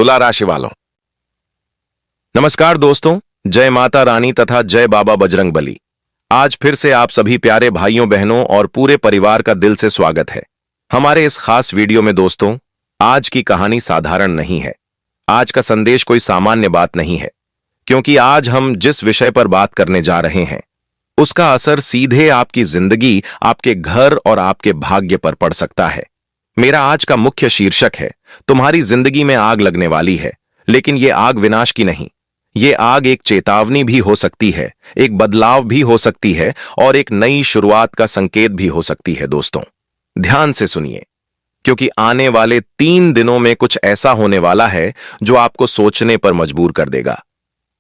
तुला राशि वालों, नमस्कार दोस्तों। जय माता रानी तथा जय बाबा बजरंग बली। आज फिर से आप सभी प्यारे भाइयों बहनों और पूरे परिवार का दिल से स्वागत है हमारे इस खास वीडियो में। दोस्तों, आज की कहानी साधारण नहीं है। आज का संदेश कोई सामान्य बात नहीं है, क्योंकि आज हम जिस विषय पर बात करने जा रहे हैं उसका असर सीधे आपकी जिंदगी, आपके घर और आपके भाग्य पर पड़ सकता है। मेरा आज का मुख्य शीर्षक है, तुम्हारी जिंदगी में आग लगने वाली है, लेकिन ये आग विनाश की नहीं। ये आग एक चेतावनी भी हो सकती है, एक बदलाव भी हो सकती है और एक नई शुरुआत का संकेत भी हो सकती है। दोस्तों, ध्यान से सुनिए, क्योंकि आने वाले 3 दिनों में कुछ ऐसा होने वाला है जो आपको सोचने पर मजबूर कर देगा।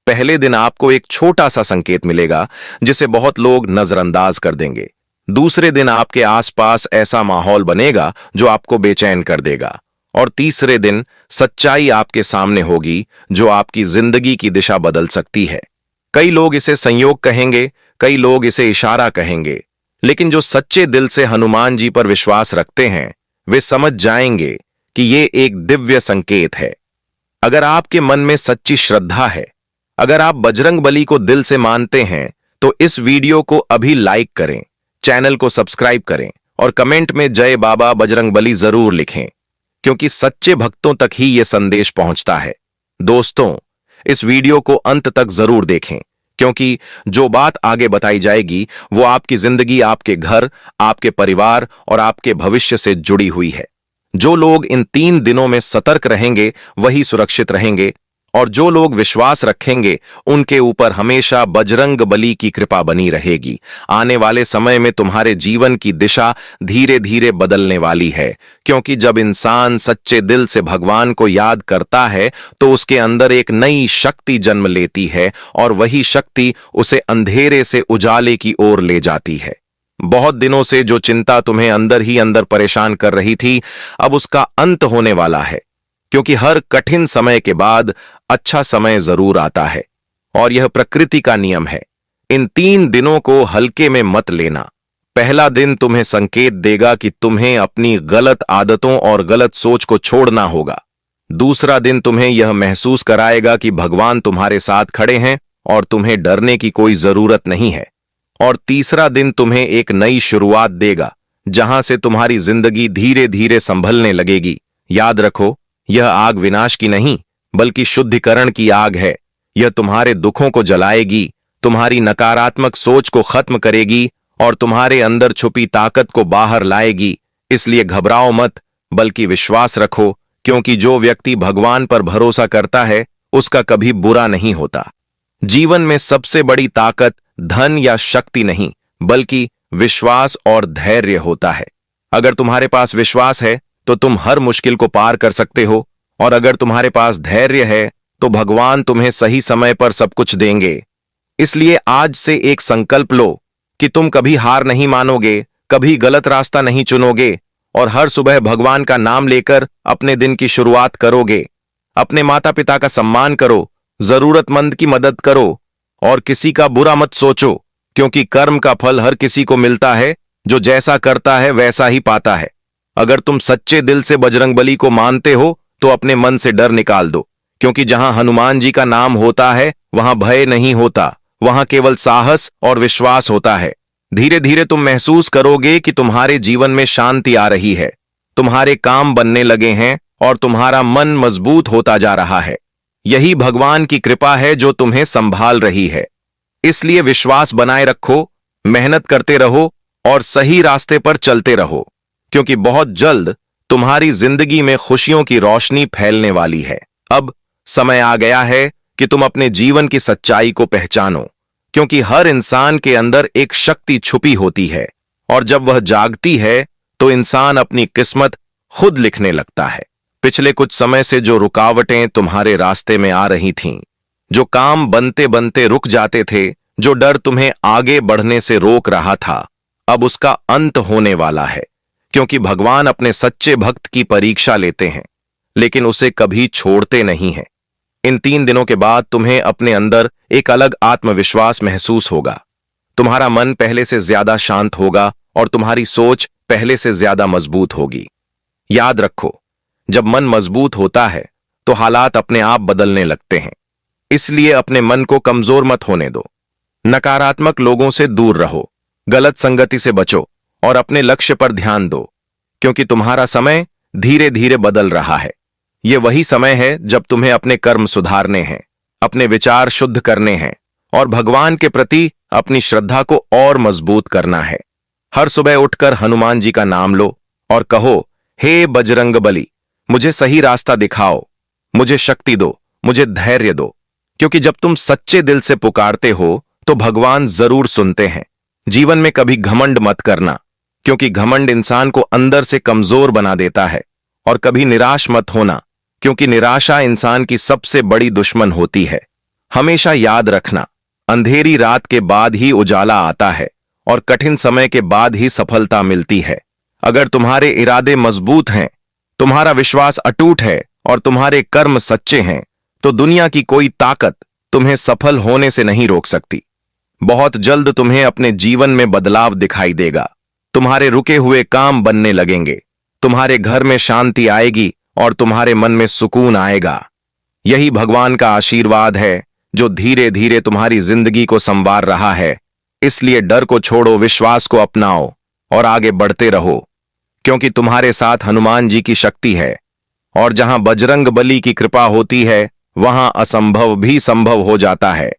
पहले दिन आपको एक छोटा सा संकेत मिलेगा जिसे बहुत लोग नजरअंदाज कर देंगे। दूसरे दिन आपके आसपास ऐसा माहौल बनेगा जो आपको बेचैन कर देगा। और तीसरे दिन सच्चाई आपके सामने होगी जो आपकी जिंदगी की दिशा बदल सकती है। कई लोग इसे संयोग कहेंगे, कई लोग इसे इशारा कहेंगे, लेकिन जो सच्चे दिल से हनुमान जी पर विश्वास रखते हैं वे समझ जाएंगे कि ये एक दिव्य संकेत है। अगर आपके मन में सच्ची श्रद्धा है, अगर आप बजरंग बली को दिल से मानते हैं, तो इस वीडियो को अभी लाइक करें, चैनल को सब्सक्राइब करें और कमेंट में जय बाबा बजरंग बली जरूर लिखें, क्योंकि सच्चे भक्तों तक ही यह संदेश पहुंचता है। दोस्तों, इस वीडियो को अंत तक जरूर देखें, क्योंकि जो बात आगे बताई जाएगी वो आपकी जिंदगी, आपके घर, आपके परिवार और आपके भविष्य से जुड़ी हुई है। जो लोग इन 3 दिनों में सतर्क रहेंगे वही सुरक्षित रहेंगे, और जो लोग विश्वास रखेंगे उनके ऊपर हमेशा बजरंग बली की कृपा बनी रहेगी। आने वाले समय में तुम्हारे जीवन की दिशा धीरे धीरे बदलने वाली है, क्योंकि जब इंसान सच्चे दिल से भगवान को याद करता है तो उसके अंदर एक नई शक्ति जन्म लेती है, और वही शक्ति उसे अंधेरे से उजाले की ओर ले जाती है। बहुत दिनों से जो चिंता तुम्हें अंदर ही अंदर परेशान कर रही थी, अब उसका अंत होने वाला है, क्योंकि हर कठिन समय के बाद अच्छा समय जरूर आता है, और यह प्रकृति का नियम है। इन 3 दिनों को हल्के में मत लेना। पहला दिन तुम्हें संकेत देगा कि तुम्हें अपनी गलत आदतों और गलत सोच को छोड़ना होगा। दूसरा दिन तुम्हें यह महसूस कराएगा कि भगवान तुम्हारे साथ खड़े हैं और तुम्हें डरने की कोई जरूरत नहीं है। और तीसरा दिन तुम्हें एक नई शुरुआत देगा, जहां से तुम्हारी जिंदगी धीरे धीरे संभलने लगेगी। याद रखो, यह आग विनाश की नहीं बल्कि शुद्धिकरण की आग है। यह तुम्हारे दुखों को जलाएगी, तुम्हारी नकारात्मक सोच को खत्म करेगी और तुम्हारे अंदर छुपी ताकत को बाहर लाएगी। इसलिए घबराओ मत, बल्कि विश्वास रखो, क्योंकि जो व्यक्ति भगवान पर भरोसा करता है उसका कभी बुरा नहीं होता। जीवन में सबसे बड़ी ताकत धन या शक्ति नहीं बल्कि विश्वास और धैर्य होता है। अगर तुम्हारे पास विश्वास है तो तुम हर मुश्किल को पार कर सकते हो, और अगर तुम्हारे पास धैर्य है तो भगवान तुम्हें सही समय पर सब कुछ देंगे। इसलिए आज से एक संकल्प लो कि तुम कभी हार नहीं मानोगे, कभी गलत रास्ता नहीं चुनोगे, और हर सुबह भगवान का नाम लेकर अपने दिन की शुरुआत करोगे। अपने माता पिता का सम्मान करो, जरूरतमंद की मदद करो, और किसी का बुरा मत सोचो, क्योंकि कर्म का फल हर किसी को मिलता है। जो जैसा करता है वैसा ही पाता है। अगर तुम सच्चे दिल से बजरंगबली को मानते हो तो अपने मन से डर निकाल दो, क्योंकि जहां हनुमान जी का नाम होता है वहां भय नहीं होता, वहां केवल साहस और विश्वास होता है। धीरे धीरे तुम महसूस करोगे कि तुम्हारे जीवन में शांति आ रही है, तुम्हारे काम बनने लगे हैं और तुम्हारा मन मजबूत होता जा रहा है। यही भगवान की कृपा है जो तुम्हें संभाल रही है। इसलिए विश्वास बनाए रखो, मेहनत करते रहो और सही रास्ते पर चलते रहो, क्योंकि बहुत जल्द तुम्हारी जिंदगी में खुशियों की रोशनी फैलने वाली है। अब समय आ गया है कि तुम अपने जीवन की सच्चाई को पहचानो, क्योंकि हर इंसान के अंदर एक शक्ति छुपी होती है, और जब वह जागती है तो इंसान अपनी किस्मत खुद लिखने लगता है। पिछले कुछ समय से जो रुकावटें तुम्हारे रास्ते में आ रही थीं, जो काम बनते बनते रुक जाते थे, जो डर तुम्हें आगे बढ़ने से रोक रहा था, अब उसका अंत होने वाला है। क्योंकि भगवान अपने सच्चे भक्त की परीक्षा लेते हैं, लेकिन उसे कभी छोड़ते नहीं हैं। इन 3 दिनों के बाद तुम्हें अपने अंदर एक अलग आत्मविश्वास महसूस होगा। तुम्हारा मन पहले से ज्यादा शांत होगा और तुम्हारी सोच पहले से ज्यादा मजबूत होगी। याद रखो, जब मन मजबूत होता है तो हालात अपने आप बदलने लगते हैं। इसलिए अपने मन को कमजोर मत होने दो। नकारात्मक लोगों से दूर रहो, गलत संगति से बचो और अपने लक्ष्य पर ध्यान दो, क्योंकि तुम्हारा समय धीरे धीरे बदल रहा है। यह वही समय है जब तुम्हें अपने कर्म सुधारने हैं, अपने विचार शुद्ध करने हैं और भगवान के प्रति अपनी श्रद्धा को और मजबूत करना है। हर सुबह उठकर हनुमान जी का नाम लो और कहो, हे बजरंगबली, मुझे सही रास्ता दिखाओ, मुझे शक्ति दो, मुझे धैर्य दो। क्योंकि जब तुम सच्चे दिल से पुकारते हो तो भगवान जरूर सुनते हैं। जीवन में कभी घमंड मत करना, क्योंकि घमंड इंसान को अंदर से कमजोर बना देता है। और कभी निराश मत होना, क्योंकि निराशा इंसान की सबसे बड़ी दुश्मन होती है। हमेशा याद रखना, अंधेरी रात के बाद ही उजाला आता है और कठिन समय के बाद ही सफलता मिलती है। अगर तुम्हारे इरादे मजबूत हैं, तुम्हारा विश्वास अटूट है और तुम्हारे कर्म सच्चे हैं, तो दुनिया की कोई ताकत तुम्हें सफल होने से नहीं रोक सकती। बहुत जल्द तुम्हें अपने जीवन में बदलाव दिखाई देगा। तुम्हारे रुके हुए काम बनने लगेंगे, तुम्हारे घर में शांति आएगी और तुम्हारे मन में सुकून आएगा। यही भगवान का आशीर्वाद है जो धीरे धीरे तुम्हारी जिंदगी को संवार रहा है। इसलिए डर को छोड़ो, विश्वास को अपनाओ और आगे बढ़ते रहो, क्योंकि तुम्हारे साथ हनुमान जी की शक्ति है। और जहां बजरंग बली की कृपा होती है, वहां असंभव भी संभव हो जाता है।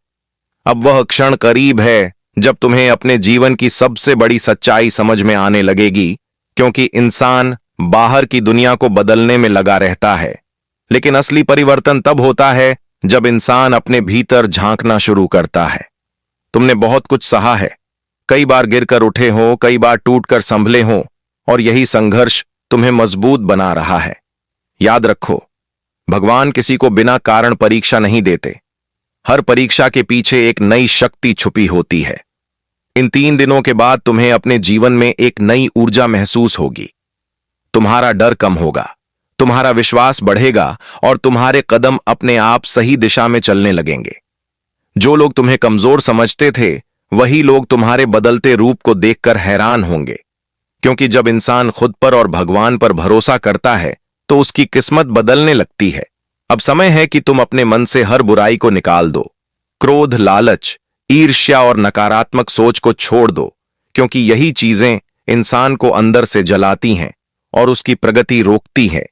अब वह क्षण करीब है जब तुम्हें अपने जीवन की सबसे बड़ी सच्चाई समझ में आने लगेगी, क्योंकि इंसान बाहर की दुनिया को बदलने में लगा रहता है, लेकिन असली परिवर्तन तब होता है जब इंसान अपने भीतर झांकना शुरू करता है। तुमने बहुत कुछ सहा है, कई बार गिरकर उठे हो, कई बार टूटकर संभले हो, और यही संघर्ष तुम्हें मजबूत बना रहा है। याद रखो, भगवान किसी को बिना कारण परीक्षा नहीं देते। हर परीक्षा के पीछे एक नई शक्ति छुपी होती है। इन 3 दिनों के बाद तुम्हें अपने जीवन में एक नई ऊर्जा महसूस होगी। तुम्हारा डर कम होगा, तुम्हारा विश्वास बढ़ेगा और तुम्हारे कदम अपने आप सही दिशा में चलने लगेंगे। जो लोग तुम्हें कमजोर समझते थे, वही लोग तुम्हारे बदलते रूप को देखकर हैरान होंगे, क्योंकि जब इंसान खुद पर और भगवान पर भरोसा करता है तो उसकी किस्मत बदलने लगती है। अब समय है कि तुम अपने मन से हर बुराई को निकाल दो। क्रोध, लालच, ईर्ष्या और नकारात्मक सोच को छोड़ दो, क्योंकि यही चीजें इंसान को अंदर से जलाती हैं और उसकी प्रगति रोकती हैं।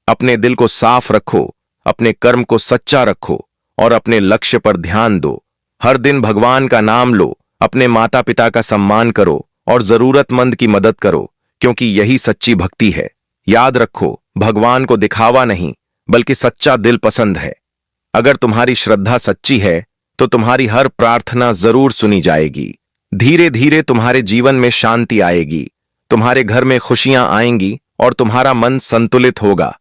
अपने दिल को साफ रखो, अपने कर्म को सच्चा रखो और अपने लक्ष्य पर ध्यान दो। हर दिन भगवान का नाम लो, अपने माता पिता का सम्मान करो और जरूरतमंद की मदद करो, क्योंकि यही सच्ची भक्ति है। याद रखो, भगवान को दिखावा नहीं बल्कि सच्चा दिल पसंद है। अगर तुम्हारी श्रद्धा सच्ची है तो तुम्हारी हर प्रार्थना जरूर सुनी जाएगी। धीरे धीरे तुम्हारे जीवन में शांति आएगी, तुम्हारे घर में खुशियां आएंगी और तुम्हारा मन संतुलित होगा।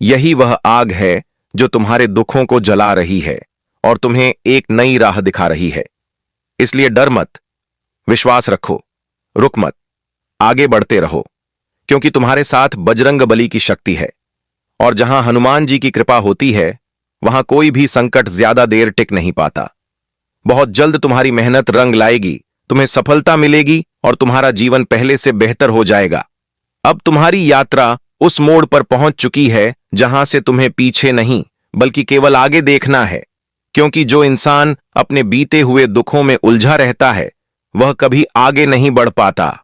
यही वह आग है जो तुम्हारे दुखों को जला रही है और तुम्हें एक नई राह दिखा रही है। इसलिए डर मत, विश्वास रखो, रुक मत, आगे बढ़ते रहो, क्योंकि तुम्हारे साथ बजरंग बली की शक्ति है। और जहां हनुमान जी की कृपा होती है, वहां कोई भी संकट ज्यादा देर टिक नहीं पाता। बहुत जल्द तुम्हारी मेहनत रंग लाएगी, तुम्हें सफलता मिलेगी और तुम्हारा जीवन पहले से बेहतर हो जाएगा। अब तुम्हारी यात्रा उस मोड़ पर पहुंच चुकी है जहां से तुम्हें पीछे नहीं बल्कि केवल आगे देखना है, क्योंकि जो इंसान अपने बीते हुए दुखों में उलझा रहता है वह कभी आगे नहीं बढ़ पाता,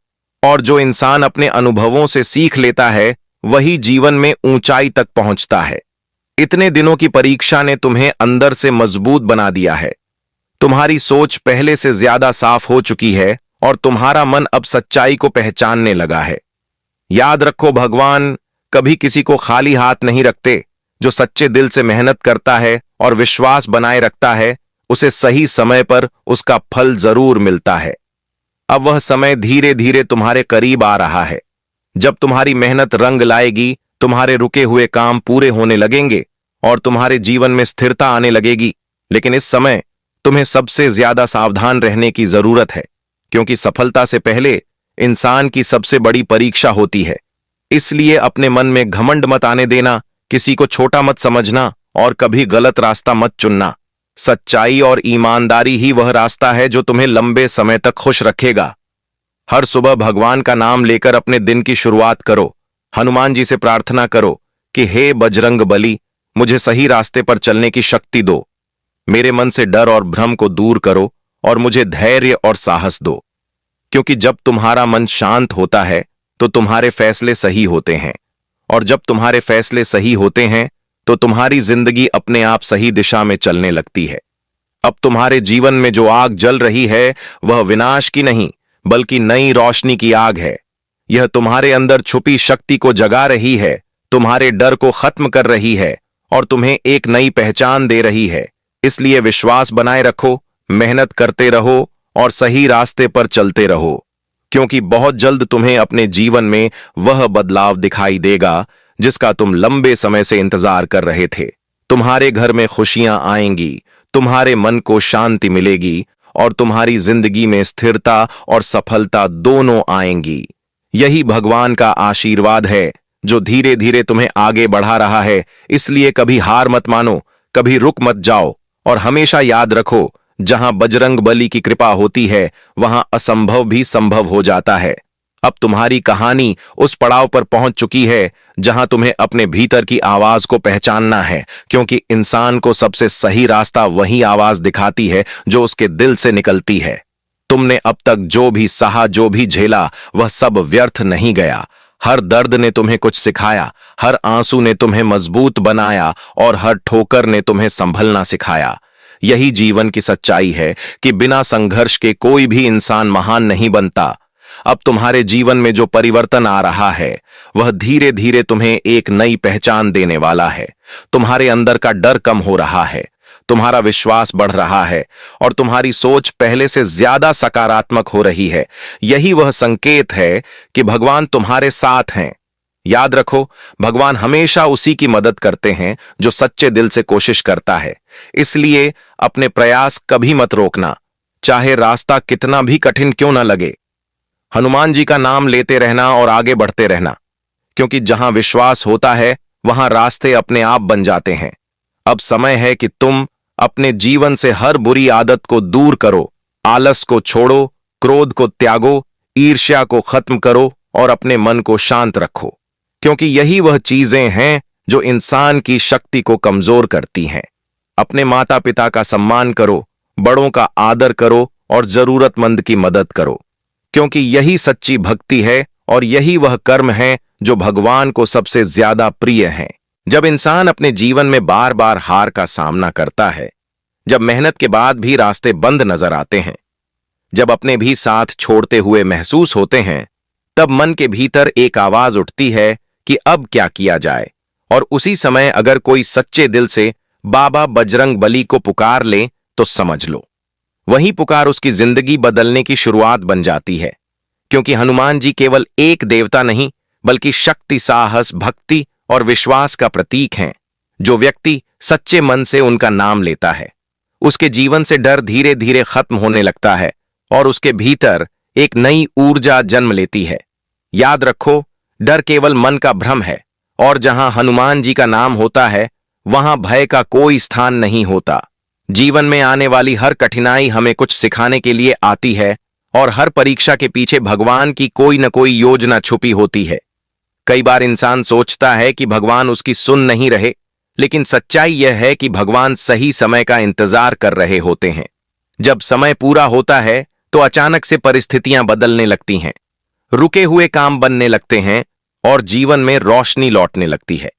और जो इंसान अपने अनुभवों से सीख लेता है वही जीवन में ऊंचाई तक पहुंचता है। इतने दिनों की परीक्षा ने तुम्हें अंदर से मजबूत बना दिया है। तुम्हारी सोच पहले से ज्यादा साफ हो चुकी है और तुम्हारा मन अब सच्चाई को पहचानने लगा है। याद रखो, भगवान कभी किसी को खाली हाथ नहीं रखते। जो सच्चे दिल से मेहनत करता है और विश्वास बनाए रखता है, उसे सही समय पर उसका फल जरूर मिलता है। अब वह समय धीरे धीरे तुम्हारे करीब आ रहा है। जब तुम्हारी मेहनत रंग लाएगी, तुम्हारे रुके हुए काम पूरे होने लगेंगे और तुम्हारे जीवन में स्थिरता आने लगेगी। लेकिन इस समय तुम्हें सबसे ज्यादा सावधान रहने की जरूरत है, क्योंकि सफलता से पहले इंसान की सबसे बड़ी परीक्षा होती है। इसलिए अपने मन में घमंड मत आने देना, किसी को छोटा मत समझना और कभी गलत रास्ता मत चुनना। सच्चाई और ईमानदारी ही वह रास्ता है जो तुम्हें लंबे समय तक खुश रखेगा। हर सुबह भगवान का नाम लेकर अपने दिन की शुरुआत करो। हनुमान जी से प्रार्थना करो कि हे बजरंग बली, मुझे सही रास्ते पर चलने की शक्ति दो। मेरे मन से डर और भ्रम को दूर करो और मुझे धैर्य और साहस दो, क्योंकि जब तुम्हारा मन शांत होता है तो तुम्हारे फैसले सही होते हैं, और जब तुम्हारे फैसले सही होते हैं तो तुम्हारी जिंदगी अपने आप सही दिशा में चलने लगती है। अब तुम्हारे जीवन में जो आग जल रही है वह विनाश की नहीं बल्कि नई रोशनी की आग है। यह तुम्हारे अंदर छुपी शक्ति को जगा रही है, तुम्हारे डर को खत्म कर रही है और तुम्हें एक नई पहचान दे रही है। इसलिए विश्वास बनाए रखो, मेहनत करते रहो और सही रास्ते पर चलते रहो, क्योंकि बहुत जल्द तुम्हें अपने जीवन में वह बदलाव दिखाई देगा जिसका तुम लंबे समय से इंतजार कर रहे थे। तुम्हारे घर में खुशियां आएंगी, तुम्हारे मन को शांति मिलेगी और तुम्हारी जिंदगी में स्थिरता और सफलता दोनों आएंगी। यही भगवान का आशीर्वाद है जो धीरे धीरे तुम्हें आगे बढ़ा रहा है। इसलिए कभी हार मत मानो, कभी रुक मत जाओ और हमेशा याद रखो, जहां बजरंग बली की कृपा होती है वहां असंभव भी संभव हो जाता है। अब तुम्हारी कहानी उस पड़ाव पर पहुंच चुकी है जहां तुम्हें अपने भीतर की आवाज को पहचानना है, क्योंकि इंसान को सबसे सही रास्ता वही आवाज दिखाती है जो उसके दिल से निकलती है। तुमने अब तक जो भी सहा, जो भी झेला, वह सब व्यर्थ नहीं गया। हर दर्द ने तुम्हें कुछ सिखाया, हर आंसू ने तुम्हें मजबूत बनाया और हर ठोकर ने तुम्हें संभलना सिखाया। यही जीवन की सच्चाई है कि बिना संघर्ष के कोई भी इंसान महान नहीं बनता। अब तुम्हारे जीवन में जो परिवर्तन आ रहा है वह धीरे धीरे तुम्हें एक नई पहचान देने वाला है। तुम्हारे अंदर का डर कम हो रहा है, तुम्हारा विश्वास बढ़ रहा है और तुम्हारी सोच पहले से ज्यादा सकारात्मक हो रही है। यही वह संकेत है कि भगवान तुम्हारे साथ हैं। याद रखो, भगवान हमेशा उसी की मदद करते हैं जो सच्चे दिल से कोशिश करता है। इसलिए अपने प्रयास कभी मत रोकना, चाहे रास्ता कितना भी कठिन क्यों न लगे। हनुमान जी का नाम लेते रहना और आगे बढ़ते रहना, क्योंकि जहां विश्वास होता है वहां रास्ते अपने आप बन जाते हैं। अब समय है कि तुम अपने जीवन से हर बुरी आदत को दूर करो, आलस को छोड़ो, क्रोध को त्यागो, ईर्ष्या को खत्म करो और अपने मन को शांत रखो, क्योंकि यही वह चीजें हैं जो इंसान की शक्ति को कमजोर करती हैं। अपने माता पिता का सम्मान करो, बड़ों का आदर करो और जरूरतमंद की मदद करो, क्योंकि यही सच्ची भक्ति है और यही वह कर्म है जो भगवान को सबसे ज्यादा प्रिय है। जब इंसान अपने जीवन में बार बार हार का सामना करता है, जब मेहनत के बाद भी रास्ते बंद नजर आते हैं, जब अपने भी साथ छोड़ते हुए महसूस होते हैं, तब मन के भीतर एक आवाज उठती है कि अब क्या किया जाए। और उसी समय अगर कोई सच्चे दिल से बाबा बजरंग बली को पुकार ले तो समझ लो, वही पुकार उसकी जिंदगी बदलने की शुरुआत बन जाती है। क्योंकि हनुमान जी केवल एक देवता नहीं बल्कि शक्ति, साहस, भक्ति और विश्वास का प्रतीक हैं। जो व्यक्ति सच्चे मन से उनका नाम लेता है, उसके जीवन से डर धीरे धीरे खत्म होने लगता है और उसके भीतर एक नई ऊर्जा जन्म लेती है। याद रखो, डर केवल मन का भ्रम है और जहां हनुमान जी का नाम होता है वहां भय का कोई स्थान नहीं होता। जीवन में आने वाली हर कठिनाई हमें कुछ सिखाने के लिए आती है और हर परीक्षा के पीछे भगवान की कोई न कोई योजना छुपी होती है। कई बार इंसान सोचता है कि भगवान उसकी सुन नहीं रहे, लेकिन सच्चाई यह है कि भगवान सही समय का इंतजार कर रहे होते हैं। जब समय पूरा होता है तो अचानक से परिस्थितियां बदलने लगती हैं, रुके हुए काम बनने लगते हैं और जीवन में रोशनी लौटने लगती है।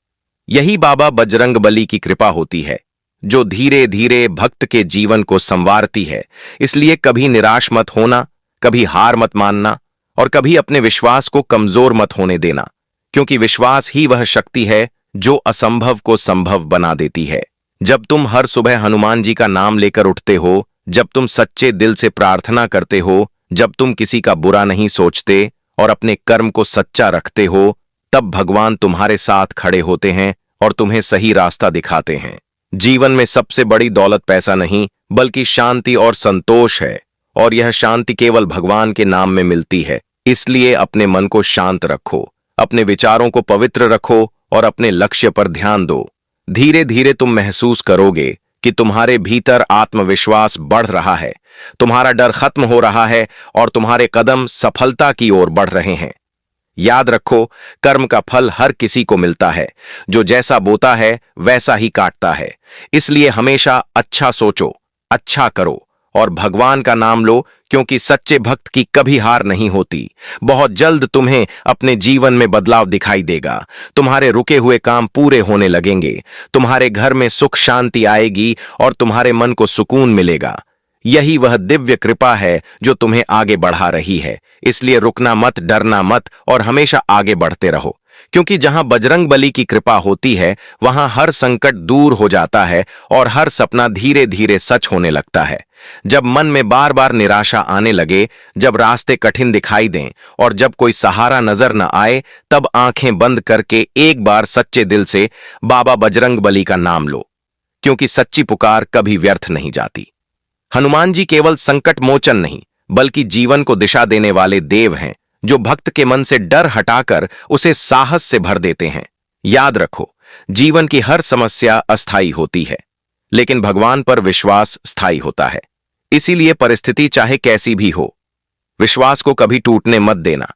यही बाबा बजरंग बली की कृपा होती है जो धीरे धीरे भक्त के जीवन को संवारती है। इसलिए कभी निराश मत होना, कभी हार मत मानना और कभी अपने विश्वास को कमजोर मत होने देना, क्योंकि विश्वास ही वह शक्ति है जो असंभव को संभव बना देती है। जब तुम हर सुबह हनुमान जी का नाम लेकर उठते हो, जब तुम सच्चे दिल से प्रार्थना करते हो, जब तुम किसी का बुरा नहीं सोचते और अपने कर्म को सच्चा रखते हो, तब भगवान तुम्हारे साथ खड़े होते हैं और तुम्हें सही रास्ता दिखाते हैं। जीवन में सबसे बड़ी दौलत पैसा नहीं बल्कि शांति और संतोष है, और यह शांति केवल भगवान के नाम में मिलती है। इसलिए अपने मन को शांत रखो, अपने विचारों को पवित्र रखो और अपने लक्ष्य पर ध्यान दो। धीरे धीरे तुम महसूस करोगे कि तुम्हारे भीतर आत्मविश्वास बढ़ रहा है, तुम्हारा डर खत्म हो रहा है और तुम्हारे कदम सफलता की ओर बढ़ रहे हैं। याद रखो, कर्म का फल हर किसी को मिलता है। जो जैसा बोता है वैसा ही काटता है। इसलिए हमेशा अच्छा सोचो, अच्छा करो और भगवान का नाम लो, क्योंकि सच्चे भक्त की कभी हार नहीं होती। बहुत जल्द तुम्हें अपने जीवन में बदलाव दिखाई देगा। तुम्हारे रुके हुए काम पूरे होने लगेंगे। तुम्हारे घर में सुख शांति आएगी और तुम्हारे मन को सुकून मिलेगा। यही वह दिव्य कृपा है जो तुम्हें आगे बढ़ा रही है। इसलिए रुकना मत, डरना मत और हमेशा आगे बढ़ते रहो, क्योंकि जहां बजरंग बली की कृपा होती है वहां हर संकट दूर हो जाता है और हर सपना धीरे धीरे सच होने लगता है। जब मन में बार बार निराशा आने लगे, जब रास्ते कठिन दिखाई दें और जब कोई सहारा नजर न आए, तब आंखें बंद करके एक बार सच्चे दिल से बाबा बजरंग बली का नाम लो, क्योंकि सच्ची पुकार कभी व्यर्थ नहीं जाती। हनुमान जी केवल संकट मोचन नहीं, बल्कि जीवन को दिशा देने वाले देव हैं, जो भक्त के मन से डर हटाकर उसे साहस से भर देते हैं। याद रखो, जीवन की हर समस्या अस्थायी होती है, लेकिन भगवान पर विश्वास स्थायी होता है। इसीलिए परिस्थिति चाहे कैसी भी हो, विश्वास को कभी टूटने मत देना,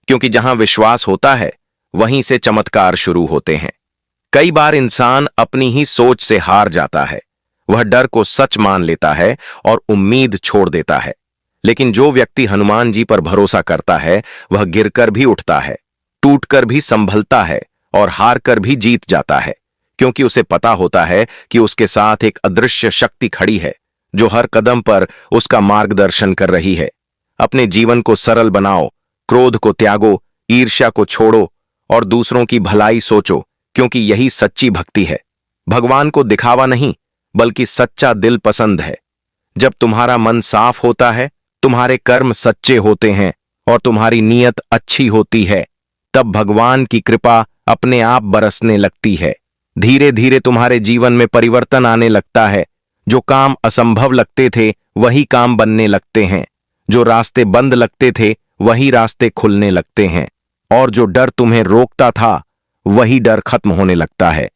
क्योंकि जहां विश्वास होता है वहीं से चमत्कार शुरू होते हैं। कई बार इंसान अपनी ही सोच से हार जाता है। वह डर को सच मान लेता है और उम्मीद छोड़ देता है। लेकिन जो व्यक्ति हनुमान जी पर भरोसा करता है, वह गिरकर भी उठता है, टूटकर भी संभलता है और हारकर भी जीत जाता है, क्योंकि उसे पता होता है कि उसके साथ एक अदृश्य शक्ति खड़ी है, जो हर कदम पर उसका मार्गदर्शन कर रही है। अपने जीवन को सरल बनाओ, क्रोध को त्यागो, ईर्ष्या को छोड़ो और दूसरों की भलाई सोचो, क्योंकि यही सच्ची भक्ति है। भगवान को दिखावा नहीं, बल्कि सच्चा दिल पसंद है। जब तुम्हारा मन साफ होता है, तुम्हारे कर्म सच्चे होते हैं और तुम्हारी नीयत अच्छी होती है, तब भगवान की कृपा अपने आप बरसने लगती है। धीरे धीरे तुम्हारे जीवन में परिवर्तन आने लगता है। जो काम असंभव लगते थे वही काम बनने लगते हैं। जो रास्ते बंद लगते थे वही रास्ते खुलने लगते हैं। और जो डर तुम्हें रोकता था वही डर खत्म होने लगता है।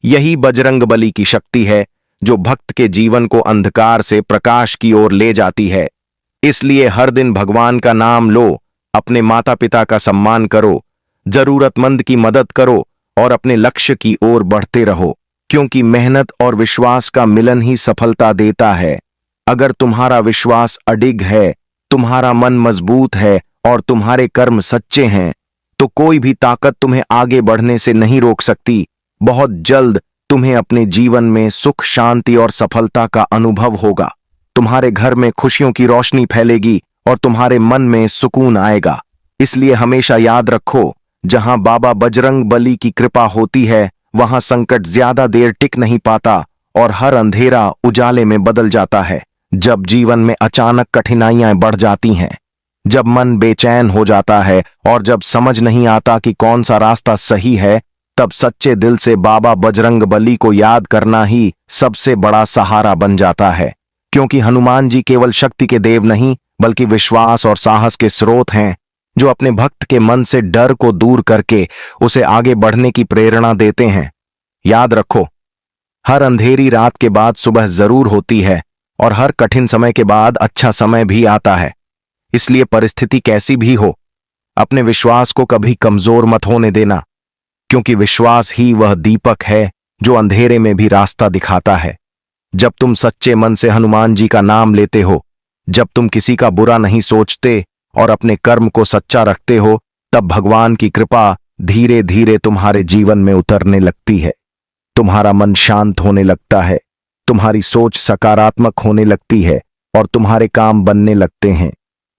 यही बजरंग बली की शक्ति है, जो भक्त के जीवन को अंधकार से प्रकाश की ओर ले जाती है। इसलिए हर दिन भगवान का नाम लो, अपने माता पिता का सम्मान करो, जरूरतमंद की मदद करो और अपने लक्ष्य की ओर बढ़ते रहो, क्योंकि मेहनत और विश्वास का मिलन ही सफलता देता है। अगर तुम्हारा विश्वास अडिग है, तुम्हारा मन मजबूत है और तुम्हारे कर्म सच्चे हैं, तो कोई भी ताकत तुम्हें आगे बढ़ने से नहीं रोक सकती। बहुत जल्द तुम्हें अपने जीवन में सुख, शांति और सफलता का अनुभव होगा। तुम्हारे घर में खुशियों की रोशनी फैलेगी और तुम्हारे मन में सुकून आएगा। इसलिए हमेशा याद रखो, जहां बाबा बजरंग बली की कृपा होती है, वहां संकट ज्यादा देर टिक नहीं पाता और हर अंधेरा उजाले में बदल जाता है। जब जीवन में अचानक कठिनाइयां बढ़ जाती हैं, जब मन बेचैन हो जाता है और जब समझ नहीं आता कि कौन सा रास्ता सही है, तब सच्चे दिल से बाबा बजरंग बली को याद करना ही सबसे बड़ा सहारा बन जाता है। क्योंकि हनुमान जी केवल शक्ति के देव नहीं, बल्कि विश्वास और साहस के स्रोत हैं, जो अपने भक्त के मन से डर को दूर करके उसे आगे बढ़ने की प्रेरणा देते हैं। याद रखो, हर अंधेरी रात के बाद सुबह जरूर होती है और हर कठिन समय के बाद अच्छा समय भी आता है। इसलिए परिस्थिति कैसी भी हो, अपने विश्वास को कभी कमजोर मत होने देना, क्योंकि विश्वास ही वह दीपक है जो अंधेरे में भी रास्ता दिखाता है। जब तुम सच्चे मन से हनुमान जी का नाम लेते हो, जब तुम किसी का बुरा नहीं सोचते और अपने कर्म को सच्चा रखते हो, तब भगवान की कृपा धीरे धीरे तुम्हारे जीवन में उतरने लगती है। तुम्हारा मन शांत होने लगता है, तुम्हारी सोच सकारात्मक होने लगती है और तुम्हारे काम बनने लगते हैं।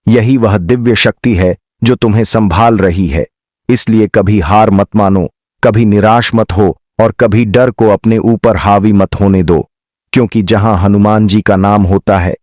यही वह दिव्य शक्ति है जो तुम्हें संभाल रही है। इसलिए कभी हार मत मानो, कभी निराश मत हो और कभी डर को अपने ऊपर हावी मत होने दो, क्योंकि जहां हनुमान जी का नाम होता है